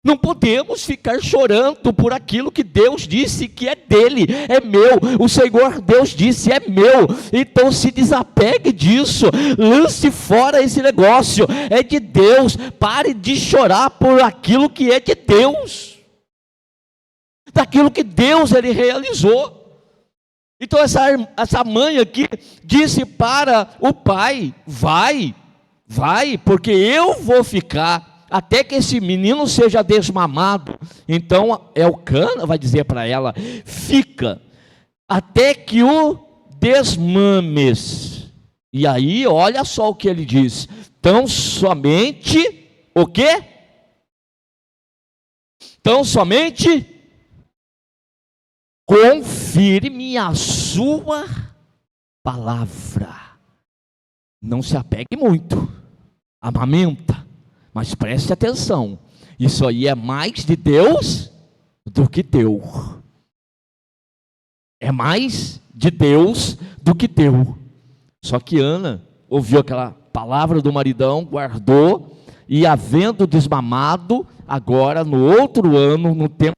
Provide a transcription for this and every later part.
Não podemos ficar chorando por aquilo que Deus disse que é dele, é meu. O Senhor Deus disse é meu. Então se desapegue disso, lance fora esse negócio, é de Deus. Pare de chorar por aquilo que é de Deus, daquilo que Deus ele realizou. Então essa mãe aqui disse para o pai: vai, porque eu vou ficar até que esse menino seja desmamado. Então Elcana vai dizer para ela: fica até que o desmames. E aí olha só o que ele diz: tão somente o quê? Tão somente confirme a sua palavra. Não se apegue muito, amamenta. Mas preste atenção, isso aí é mais de Deus do que teu. É mais de Deus do que teu. Só que Ana ouviu aquela palavra do maridão, guardou, e havendo desmamado, agora no outro ano, no tempo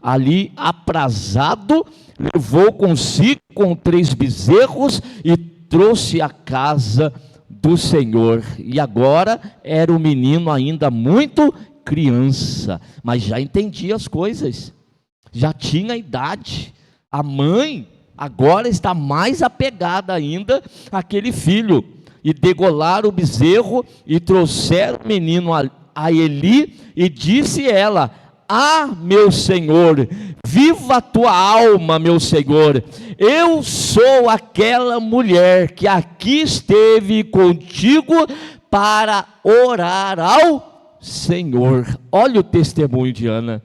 ali aprazado, levou consigo com 3 bezerros e trouxe a casa do Senhor. E agora era um menino ainda muito criança, mas já entendia as coisas, já tinha idade. A mãe agora está mais apegada ainda àquele filho. E degolaram o bezerro e trouxeram o menino a Eli, e disse ela: ah, meu Senhor, viva a tua alma, meu Senhor, eu sou aquela mulher que aqui esteve contigo para orar ao Senhor. Olha o testemunho de Ana.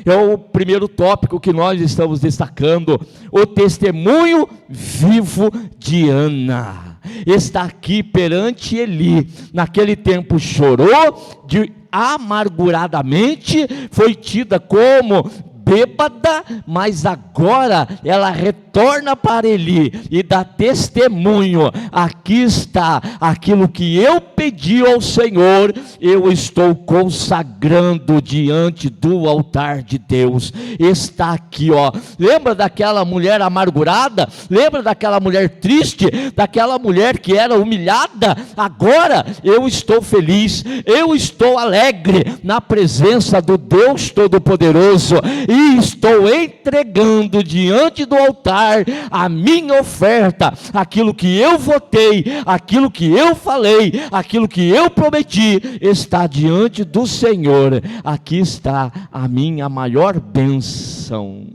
É o primeiro tópico que nós estamos destacando, o testemunho vivo de Ana. Está aqui perante Eli, naquele tempo chorou amarguradamente, foi tida como bêbada, mas agora ela retorna para Eli e dá testemunho: aqui está aquilo que eu pedi ao Senhor, eu estou consagrando diante do altar de Deus. Está aqui, ó. Lembra daquela mulher amargurada? Lembra daquela mulher triste? Daquela mulher que era humilhada? Agora eu estou feliz, eu estou alegre na presença do Deus Todo-Poderoso, e estou entregando diante do altar a minha oferta, aquilo que eu votei, aquilo que eu falei, aquilo que eu prometi, está diante do Senhor. Aqui está a minha maior bênção.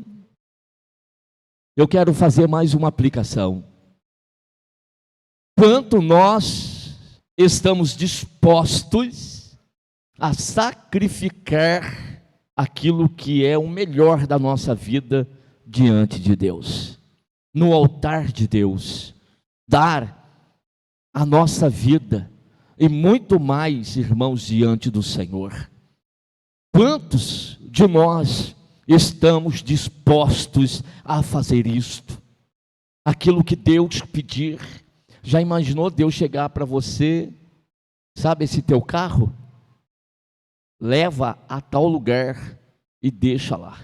Eu quero fazer mais uma aplicação. Quanto nós estamos dispostos a sacrificar aquilo que é o melhor da nossa vida diante de Deus, no altar de Deus, dar a nossa vida e muito mais, irmãos, diante do Senhor. Quantos de nós estamos dispostos a fazer isto? Aquilo que Deus pedir. Já imaginou Deus chegar para você, sabe esse teu carro? Leva a tal lugar e deixa lá.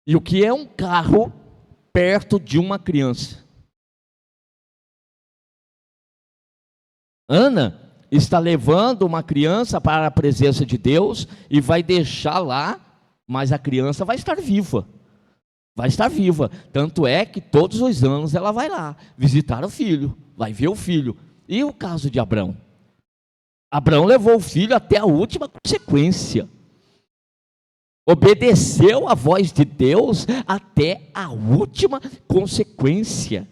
E o que é um carro perto de uma criança? Ana está levando uma criança para a presença de Deus e vai deixar lá, mas a criança vai estar viva. Vai estar viva. Tanto é que todos os anos ela vai lá visitar o filho, vai ver o filho. E o caso de Abrão? Abrão levou o filho até a última consequência. Obedeceu a voz de Deus até a última consequência.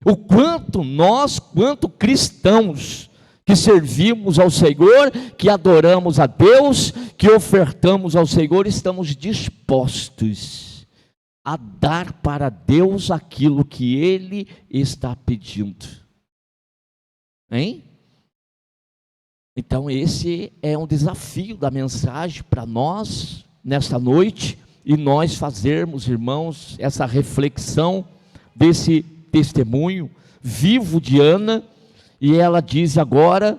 O quanto nós, quanto cristãos, que servimos ao Senhor, que adoramos a Deus, que ofertamos ao Senhor, estamos dispostos a dar para Deus aquilo que Ele está pedindo. Hein? Então esse é um desafio da mensagem para nós nesta noite, e nós fazermos, irmãos, essa reflexão desse testemunho vivo de Ana. E ela diz agora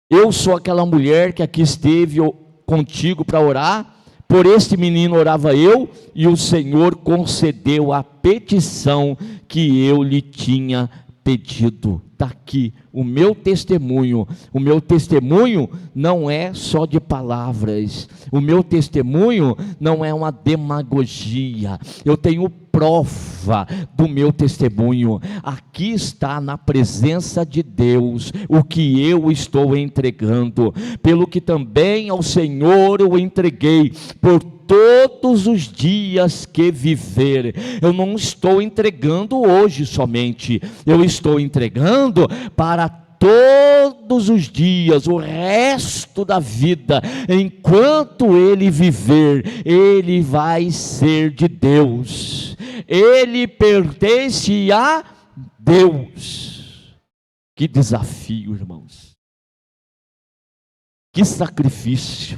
Eu sou aquela mulher que aqui esteve contigo para orar. Por este menino orava eu, e o Senhor concedeu a petição que eu lhe tinha pedido. Está aqui o meu testemunho. O meu testemunho não é só de palavras. O meu testemunho não é uma demagogia. Eu tenho prova do meu testemunho. Aqui está na presença de Deus o que eu estou entregando, pelo que também ao Senhor eu entreguei por todos os dias que viver. Eu não estou entregando hoje somente, eu estou entregando para todos os dias, o resto da vida. Enquanto ele viver, ele vai ser de Deus, ele pertence a Deus. Que desafio, irmãos, que sacrifício.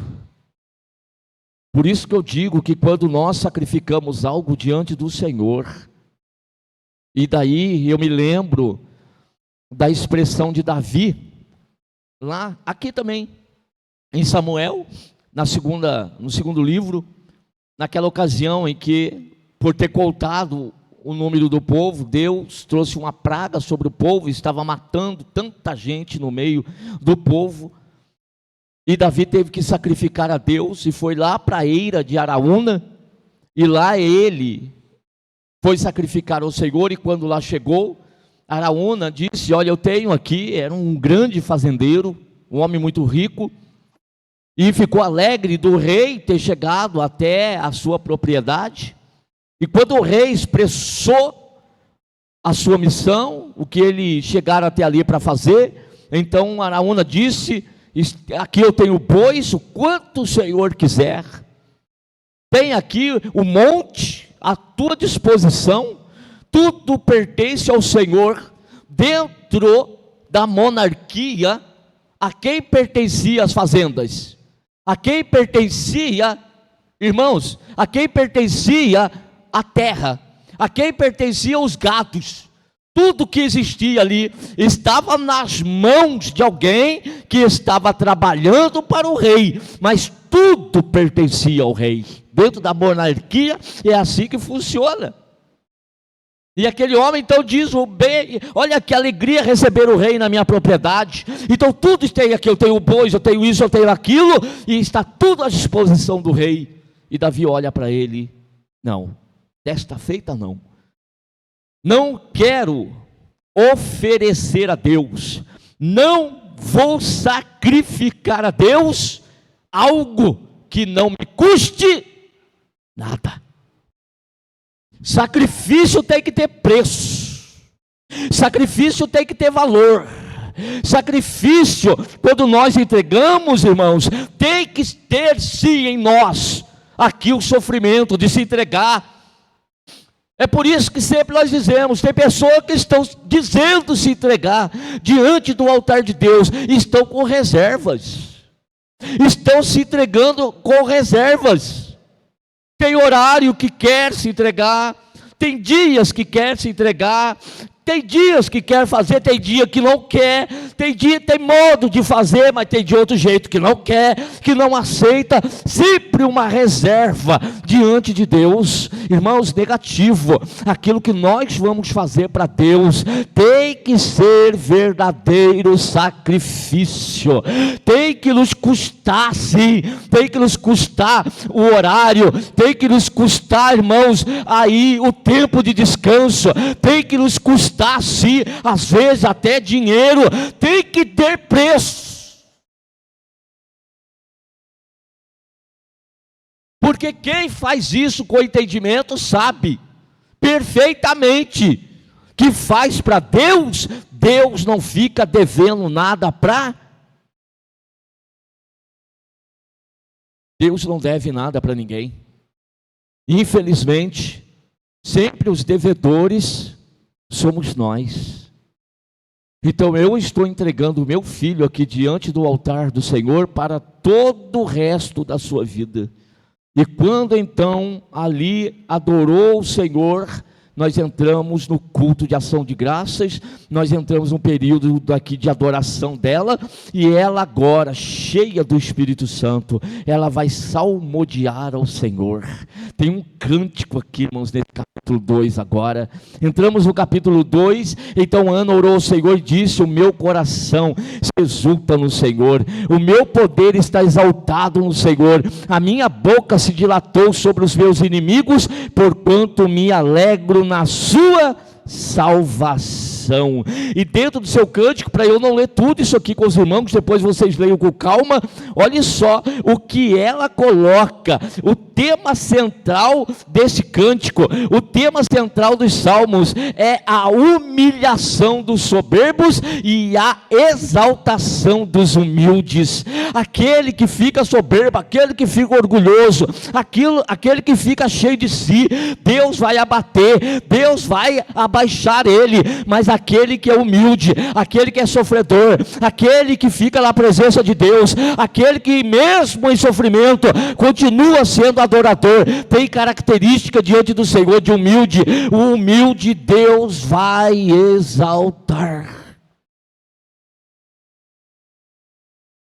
Por isso que eu digo que quando nós sacrificamos algo diante do Senhor, e daí eu me lembro da expressão de Davi, lá, aqui também, em Samuel, no segundo livro, naquela ocasião em que, por ter contado o número do povo, Deus trouxe uma praga sobre o povo, estava matando tanta gente no meio do povo, e Davi teve que sacrificar a Deus, e foi lá para a eira de Araúna, e lá ele foi sacrificar ao Senhor. E quando lá chegou, Araúna disse: olha, eu tenho aqui, era um grande fazendeiro, um homem muito rico, e ficou alegre do rei ter chegado até a sua propriedade. E quando o rei expressou a sua missão, o que ele chegara até ali para fazer, então Araúna disse: aqui eu tenho bois, o quanto o Senhor quiser, tem aqui o monte à tua disposição, tudo pertence ao Senhor. Dentro da monarquia, a quem pertencia as fazendas? A quem pertencia, irmãos, a quem pertencia a terra? A quem pertenciam os gados? Tudo que existia ali estava nas mãos de alguém que estava trabalhando para o rei, mas tudo pertencia ao rei. Dentro da monarquia é assim que funciona. E aquele homem então diz: olha que alegria receber o rei na minha propriedade. Então tudo tem aqui, eu tenho bois, eu tenho isso, eu tenho aquilo, e está tudo à disposição do rei. E Davi olha para ele: não, desta feita não. Não quero oferecer a Deus, não vou sacrificar a Deus algo que não me custe nada. Sacrifício tem que ter preço, sacrifício tem que ter valor. Sacrifício, quando nós entregamos, irmãos, tem que ter sim em nós aqui o sofrimento de se entregar. É por isso que sempre nós dizemos, tem pessoas que estão dizendo se entregar diante do altar de Deus, estão com reservas, estão se entregando com reservas. Tem horário que quer se entregar, tem dias que quer se entregar, tem dias que quer fazer, tem dia que não quer, tem modo de fazer, mas tem de outro jeito que não quer, que não aceita, sempre uma reserva diante de Deus. Irmãos, negativo, aquilo que nós vamos fazer para Deus tem que ser verdadeiro sacrifício, tem que nos custar sim, tem que nos custar o horário, tem que nos custar, irmãos, aí o tempo de descanso, tem que nos custar sim, às vezes até dinheiro, tem que ter preço. Porque quem faz isso com entendimento sabe perfeitamente que faz para Deus, Deus não fica devendo nada para Deus, não deve nada para ninguém. Infelizmente, sempre os devedores somos nós. Então eu estou entregando o meu filho aqui diante do altar do Senhor para todo o resto da sua vida. E quando então ali adorou o Senhor, nós entramos no culto de ação de graças, nós entramos num período daqui de adoração dela, e ela agora, cheia do Espírito Santo, ela vai salmodiar ao Senhor. Tem um cântico aqui, irmãos, nesse capítulo 2 agora. Entramos no capítulo 2, então Ana orou ao Senhor e disse: o meu coração se exulta no Senhor, o meu poder está exaltado no Senhor, a minha boca se dilatou sobre os meus inimigos, porquanto me alegro na sua salvação. E dentro do seu cântico, para eu não ler tudo isso aqui com os irmãos, depois vocês leiam com calma, olhe só o que ela coloca, o tema central desse cântico, o tema central dos salmos é a humilhação dos soberbos e a exaltação dos humildes. Aquele que fica soberbo, aquele que fica orgulhoso, aquele que fica cheio de si, Deus vai abater, Deus vai abaixar ele, mas aquele que é humilde, aquele que é sofredor, aquele que fica na presença de Deus, aquele que mesmo em sofrimento continua sendo adorador, tem característica diante do Senhor de humilde. O humilde Deus vai exaltar.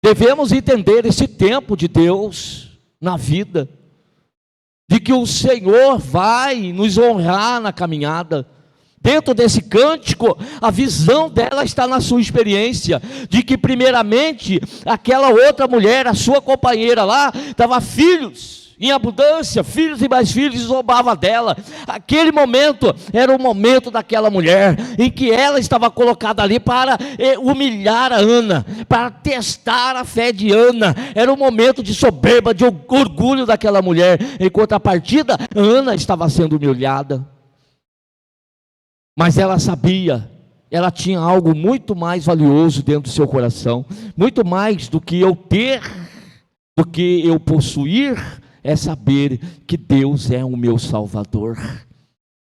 Devemos entender esse tempo de Deus na vida, de que o Senhor vai nos honrar na caminhada. Dentro desse cântico, a visão dela está na sua experiência, de que primeiramente, aquela outra mulher, a sua companheira lá, dava filhos em abundância, filhos e mais filhos, e zombava dela. Aquele momento era o momento daquela mulher, em que ela estava colocada ali para humilhar a Ana, para testar a fé de Ana. Era um momento de soberba, de orgulho daquela mulher. Em contrapartida, Ana estava sendo humilhada. Mas ela sabia, ela tinha algo muito mais valioso dentro do seu coração, muito mais do que eu ter, do que eu possuir, é saber que Deus é o meu Salvador,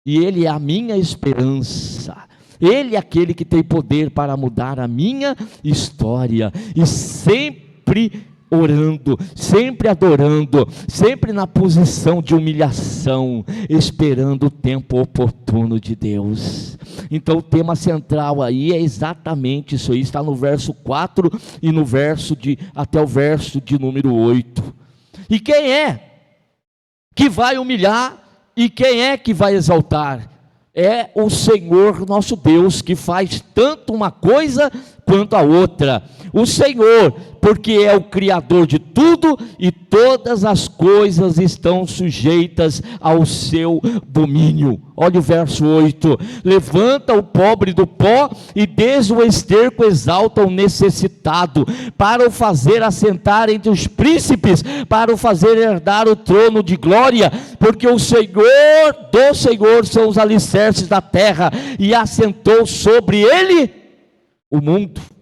e Ele é a minha esperança, Ele é aquele que tem poder para mudar a minha história, e sempre orando, sempre adorando, sempre na posição de humilhação, esperando o tempo oportuno de Deus. Então o tema central aí é exatamente isso aí, está no verso 4 e no verso até o verso de número 8. E quem é que vai humilhar e quem é que vai exaltar? É o Senhor nosso Deus, que faz tanto uma coisa quanto a outra. O Senhor, porque é o Criador de tudo, e todas as coisas estão sujeitas ao seu domínio. Olha o verso 8: levanta o pobre do pó, e desde o esterco exalta o necessitado, para o fazer assentar entre os príncipes, para o fazer herdar o trono de glória, porque o Senhor do Senhor são os alicerces da terra, e assentou sobre ele o mundo.